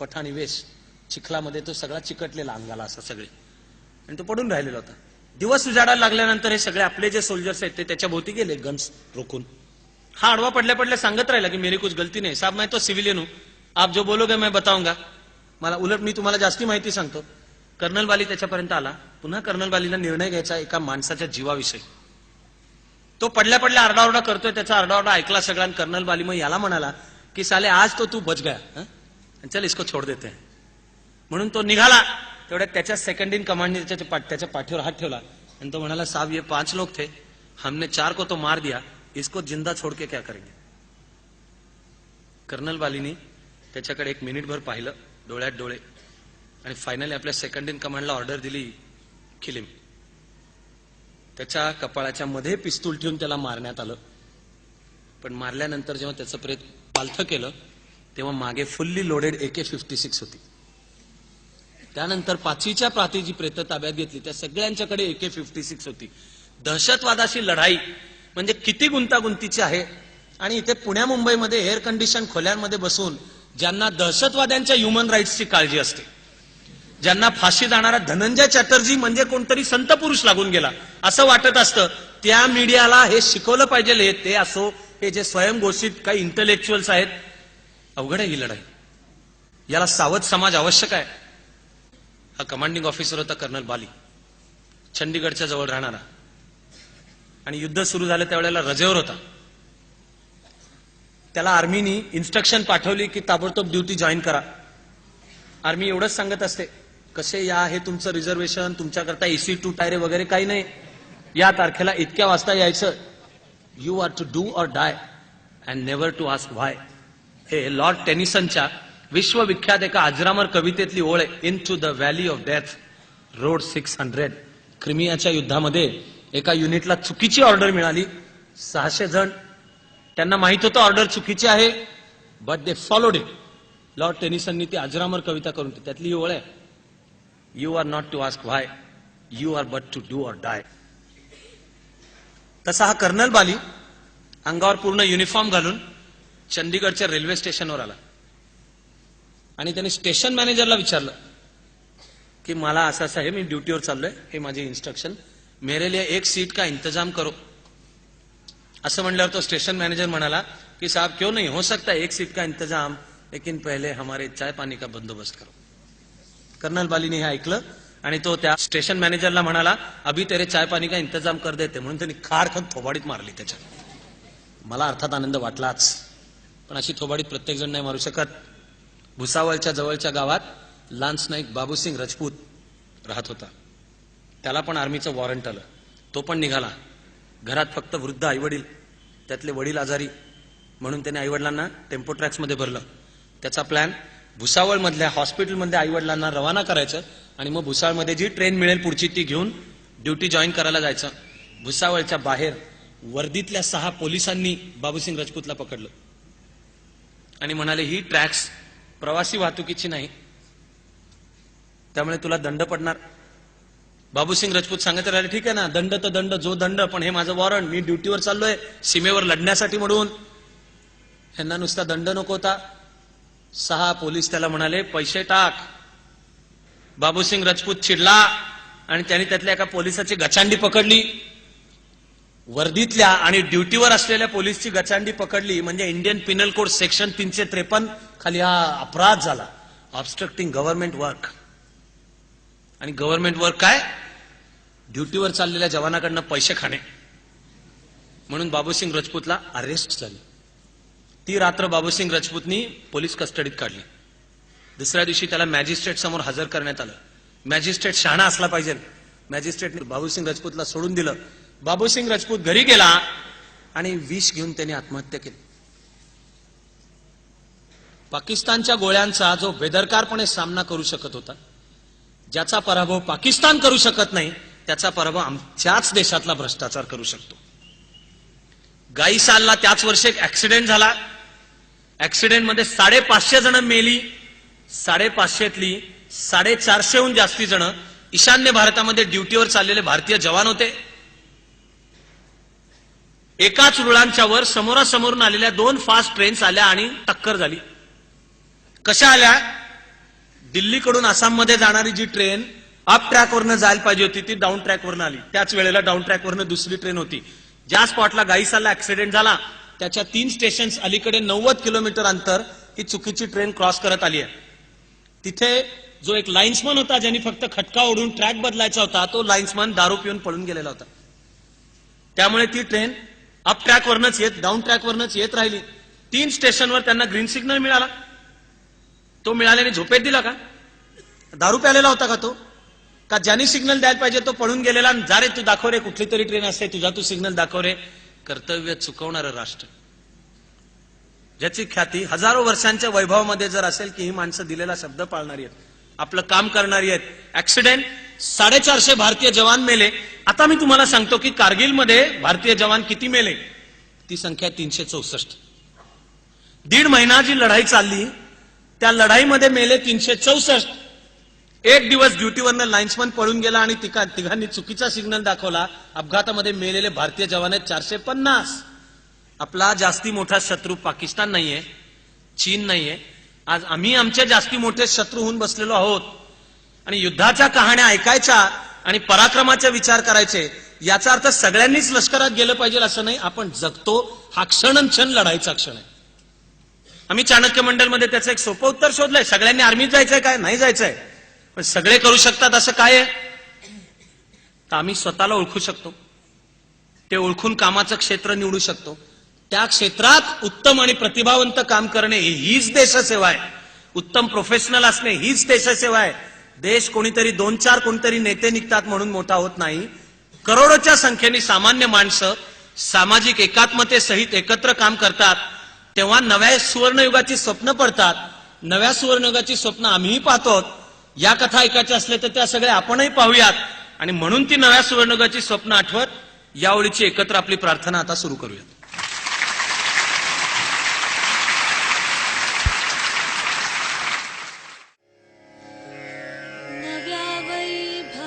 पठाणी वेश, चिखलामध्ये तो सगळा चिकटलेला अंगाला असा सगळे, आणि तो पडून राहिलेला होता. दिवस उजाडायला लागल्यानंतर हे सगळे आपले जे सोल्जर्स आहेत ते त्याच्या भोवती गेले गन्स रोखून. हा आडवा पडल्या पडल्या सांगत राहिला की मेरी कुछ गलती नाही साहब, मैं तो सिविलियन हूं, आप जो बोलोगे मैं बताऊंगा. मला उलट मी तुम्हाला जास्ती माहिती सांगतो. कर्नल बाली त्याच्यापर्यंत आला. पुन्हा कर्नल बालीला निर्णय घ्यायचा एका माणसाच्या जीवाविषयी. तो पडल्या पडल्या आरडाओरडा करतोय, त्याचा आरडाओरडा ऐकला सगळा. कर्नल बाली मग याला म्हणाला की साले आज तो तू बच गया, चल इसको छोड़ देते हैं. म्हणून तो निघाला. तेवढ्यात त्याच्या सेकंड इन कमांडने त्याच्या पाठीवर हात ठेवला आणि तो म्हणाला, साहब ये 5 लोग थे, हमने 4 को तो मार दिया, इसको जिंदा छोड़ के क्या करेंगे. कर्नल बालीनी त्याच्याकडे 1 मिनिटभर पाहिलं, डोळ्यात डोळे, आणि फायनली आपल्या सेकंड इन कमांडला ऑर्डर दिली, किल. त्याच्या कपाळाच्या मध्ये पिस्तूल ठेवून त्याला मारण्यात आलं. पण मारल्यानंतर जेव्हा त्याचं प्रेत पालथं केलं तेव्हा मागे फुल्ली लोडेड AK-56 होती. त्यानंतर 5वीच्या प्रांतीची प्रेत ताब्यात घेतली, त्या सगळ्यांच्याकडे AK-56 होती. दहशतवादाशी लढाई म्हणजे किती गुंतागुंतीची आहे. आणि इथे पुण्या मुंबईमध्ये एअर कंडिशन खोल्यांमध्ये बसून ज्यांना दहशतवाद्यांच्या ह्युमन राईट्सची काळजी असते, ज्यांना फाशी जाणारा धनंजय चॅटर्जी म्हणजे कोणतरी संत पुरुष लागून गेला असं वाटत असतं, त्या मीडियाला हे शिकवलं पाहिजे. ते असो हे जे स्वयंघोषित काही इंटलेक्च्युअल्स आहेत. अवघड आहे ही लढाई, याला सावध समाज आवश्यक आहे. हा कमांडिंग ऑफिसर होता कर्नल बाली, चंडीगडच्या जवळ राहणारा, आणि युद्ध सुरू झालं त्यावेळेला रजेवर होता. त्याला आर्मीनी इन्स्ट्रक्शन पाठवली की ताबडतोब ड्युटी जॉईन करा. आर्मी एवढंच सांगत असते, कसे या, हे तुमचं रिझर्वेशन, तुमच्याकरता AC2 टायरे वगैरे काही नाही, या तारखेला इतक्या वाजता यायचं. You are to do or die and never to ask why. हे लॉर्ड टेनिसनच्या विश्वविख्यात एका अजरामर कवितेतली ओळ आहे. Into the valley of death rode 600. क्रिमियाच्या युद्धामध्ये एका युनिटला चुकीची ऑर्डर मिळाली. 600 जण, त्यांना माहित होतं ऑर्डर चुकीची आहे, but they followed it. Lord टेनिसननी ती अजरामर कविता करून त्यातली ही ओळ आहे, you are not to ask why, you are but to do or die. तसा हा कर्नल बाली अंगावर पूर्ण युनिफॉर्म घालून चंदीगडच्या रेल्वे स्टेशनवर आला आणि त्यांनी स्टेशन मॅनेजरला विचारलं की मला असं असं आहे, मी ड्युटीवर चाललोय, हे माझे इन्स्ट्रक्शन, मेरे लिए 1 सीट का इंतजाम करो. असं म्हणल्यावर तो स्टेशन मॅनेजर म्हणाला की साहब क्यों नहीं, हो सकता है 1 सीट का इंतजाम, लेकिन पहले हमारे चाय पानी का बंदोबस्त करो. कर्नल बालीने हे ऐकलं आणि तो त्या स्टेशन मॅनेजरला म्हणाला, अभी तेरे चाय पानी का इंतजाम कर देते. म्हणून त्यांनी खारखन थोबाडीत मारली त्याच्या. मला अर्थात आनंद वाटलाच, पण अशी थोबाडीत प्रत्येक जण नाही मारू शकत. भुसावळच्या जवळच्या गावात लान्स नाईक बाबूसिंग राजपूत राहत होता. त्याला पण आर्मीचं वॉरंट आलं, तो पण निघाला. घरात फक्त वृद्ध आईवडील, त्यातले वडील आजारी, म्हणून त्याने आईवडिलांना टेम्पो ट्रॅक्समध्ये भरलं. त्याचा प्लॅन भुसावळमधल्या हॉस्पिटलमध्ये आईवडिलांना रवाना करायचं आणि मग भुसावळमध्ये जी ट्रेन मिळेल पुढची ती घेऊन ड्युटी जॉईन करायला जायचं. भुसावळच्या बाहेर वर्दीतल्या 6 पोलिसांनी बाबूसिंग राजपूतला पकडलं आणि म्हणाले, ही ट्रॅक्स प्रवासी वाहतुकीची नाही, त्यामुळे तुला दंड पडणार. बाबूसिंग राजपूत सांगत राहिले, ठीक आहे ना, दंड तर दंड, जो दंड, पण हे माझं वॉरंट, मी ड्युटीवर चाललोय सीमेवर लढण्यासाठी म्हणून, ह्यांना नुसता दंड नको होता. 6 पोलीस त्याला म्हणाले, पैसे टाक. बाबूसिंग राजपूत चिडला आणि त्यांनी त्यातल्या एका पोलिसाची गचांडी पकडली. वर्दीतल्या आणि ड्युटीवर असलेल्या पोलीसची गचांडी पकडली म्हणजे इंडियन पिनल कोड सेक्शन 353 खाली हा अपराध झाला, ऑब्स्ट्रक्टिंग गव्हर्नमेंट वर्क. आणि गव्हर्नमेंट वर्क काय, ड्युटीवर चाललेल्या जवानाकडनं पैसे खाणे. म्हणून बाबूसिंग राजपूतला अरेस्ट झाली. ती रात्र बाबूसिंग राजपूतनी पोलीस कस्टडीत काढली. दुसऱ्या दिवशी त्याला मॅजिस्ट्रेट समोर हजर करण्यात आलं. मॅजिस्ट्रेट शहाणा असला पाहिजे. मॅजिस्ट्रेटने बाबूसिंग राजपूतला सोडून दिलं. बाबूसिंग राजपूत घरी गेला आणि विष घेऊन त्याने आत्महत्या केली. पाकिस्तानच्या गोळ्यांचा जो बेदरकारपणे सामना करू शकत होता, ज्याचा पराभव पाकिस्तान करू शकत नाही, त्याचा पराभव आमच्याच देशातला भ्रष्टाचार करू शकतो. गाईसालला त्याच वर्षी एक ऍक्सिडेंट झाला. ऍक्सिडेंटमध्ये 550 जण मेली. 550तली 450हून जास्ती जण ईशान्य भारतामध्ये ड्युटीवर चाललेले भारतीय जवान होते. एकाच रुळांच्या वर समोरासमोरून आलेल्या 2 फास्ट ट्रेन्स आल्या आणि टक्कर झाली. कशा आल्या, दिल्लीकडून आसाममध्ये जाणारी जी ट्रेन अप ट्रॅकवरनं जायला पाहिजे होती ती डाऊन ट्रॅकवरनं आली. त्याच वेळेला डाऊन ट्रॅकवरनं दुसरी ट्रेन होती. ज्या स्पॉटला गाईसाला ऍक्सिडेंट झाला त्याच्या 3 स्टेशन्स अलीकडे 90 किलोमीटर अंतर ही चुकीची ट्रेन क्रॉस करत आली आहे. तिथे जो एक लाईन्समन होता ज्यांनी फक्त खटका ओढून ट्रॅक बदलायचा होता तो लाईन्समन दारू पिऊन पळून गेलेला होता. त्यामुळे ती ट्रेन अप ट्रॅकवरनच येत डाऊन ट्रॅकवरनच येत राहिली. 3 स्टेशनवर त्यांना ग्रीन सिग्नल मिळाला. तो मिळाल्याने झोपेत दिला का? दारू प्यालेला होता का तो? का ज्यांनी सिग्नल द्यायला पाहिजे तो पळून गेलेला, जा रे तू दाखव रे, कुठली तरी ट्रेन असते तुझा तू सिग्नल दाखव रे. कर्तव्य चुकवणारं राष्ट्र ज्याची ख्याती हजारो वर्षांच्या वैभवामध्ये जर असेल की ही माणसं दिलेला शब्द पाळणारी आहेत, आपलं काम करणारी आहेत. ऍक्सिडेंट 450 भारतीय जवान मेले. आता मी तुम्हाला सांगतो की कारगिलमध्ये भारतीय जवान किती मेले. ती संख्या 364. 1.5 महिना जी लढाई चालली त्या लढाईमध्ये मेले 364. एक दिवस ड्युटीवरनं लाईन्समन पळून गेला आणि तिघांनी चुकीचा सिग्नल दाखवला. अपघातामध्ये मेलेले भारतीय जवान आहेत 450. आपला जास्ती मोठा शत्रू पाकिस्तान नाहीये, चीन नाहीये. आज आम्ही आमचे जास्ती मोठे शत्रू होऊन बसलेलो आहोत आणि युद्धाच्या कहाण्या ऐकायच्या आणि पराक्रमाचे विचार करायचे. याचा अर्थ सगळ्यांनीच लष्करात गेलं पाहिजे असं नाही. आपण जगतो हा क्षण लढाईचा क्षण आहे. आम्ही चाणक्य मंडलमध्ये त्याचं एक सोपं उत्तर शोधलंय. सगळ्यांनी आर्मीत जायचंय काय? नाही जायचंय. पण सगळे करू शकतात असं काय आहे? तर आम्ही स्वतःला ओळखू शकतो. ते ओळखून कामाचं क्षेत्र निवडू शकतो. त्या क्षेत्रात उत्तम आणि प्रतिभावंत काम करणे हीच देशसेवा आहे. उत्तम प्रोफेशनल असणे हीच देशसेवा आहे. देश कोणीतरी 2-4 कोणीतरी नेते निघतात म्हणून मोठा होत नाही. करोडोच्या संख्येने सामान्य माणसं सामाजिक एकात्मतेसहित एकत्र काम करतात तेव्हा नव्या सुवर्णयुगाची स्वप्न पडतात. नव्या सुवर्णयुगाची स्वप्न आम्हीही पाहतो. या कथा ऐकायच्या असल्या तर त्या सगळ्या आपणही पाहूयात आणि म्हणून ती नव्या सुवर्णयुगाची स्वप्न आठवत या ओळीची एकत्र आपली प्रार्थना आता सुरू करूयात.